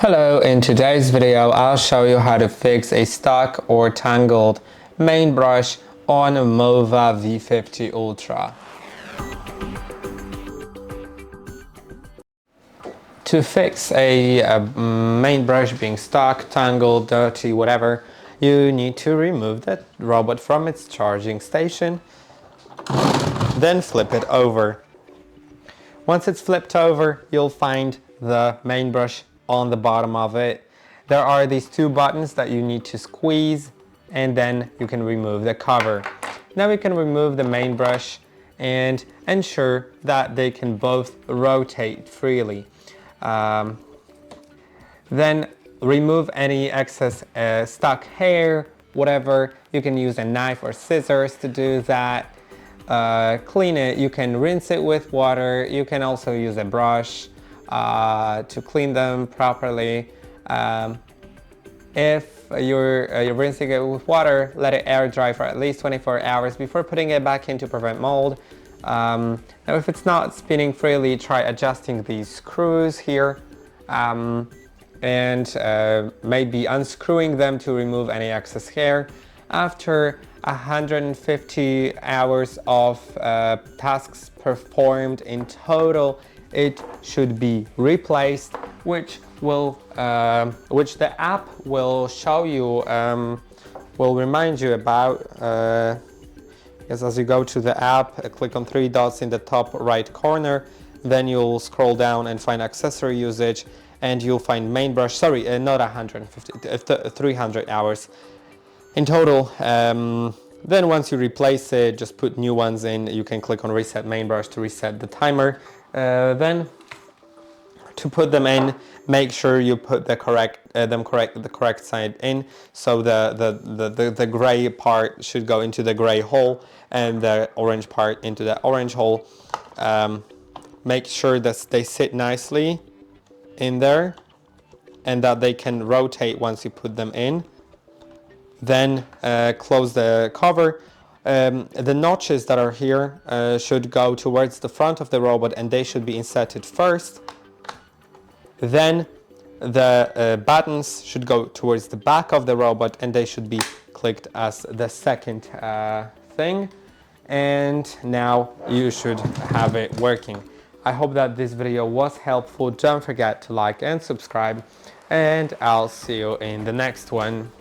Hello, in today's video I'll show you how to fix a stuck or tangled main brush on a MOVA V50 Ultra. To fix a main brush being stuck, tangled, dirty, whatever, you need to remove the robot from its charging station, then flip it over. Once it's flipped over, you'll find the main brush on the bottom of it. There are these two buttons that you need to squeeze, and then you can remove the cover. Now we can remove the main brush and ensure that they can both rotate freely. Then remove any excess stuck hair, whatever. You can use a knife or scissors to do that. Clean it. You can rinse it with water. You can also use a brush to clean them properly. If you're rinsing it with water, let it air dry for at least 24 hours before putting it back in to prevent mold. Now if it's not spinning freely, try adjusting these screws here and maybe unscrewing them to remove any excess hair. After 150 hours of tasks performed in total, it should be replaced, which the app will show you, will remind you about. As you go to the app, click on three dots in the top right corner, then you'll scroll down and find accessory usage, and you'll find main brush. Sorry, not 150, 300 hours in total. Then once you replace it, just put new ones in. You can click on reset main brush to reset the timer. Then to put them in, make sure you put the correct side in. So the gray part should go into the gray hole and the orange part into the orange hole. Make sure that they sit nicely in there and that they can rotate once you put them in. Then close the cover. The notches that are here should go towards the front of the robot, and they should be inserted first. Then the buttons should go towards the back of the robot, and they should be clicked as the second thing. And now you should have it working. I hope that this video was helpful. Don't forget to like and subscribe, and I'll see you in the next one.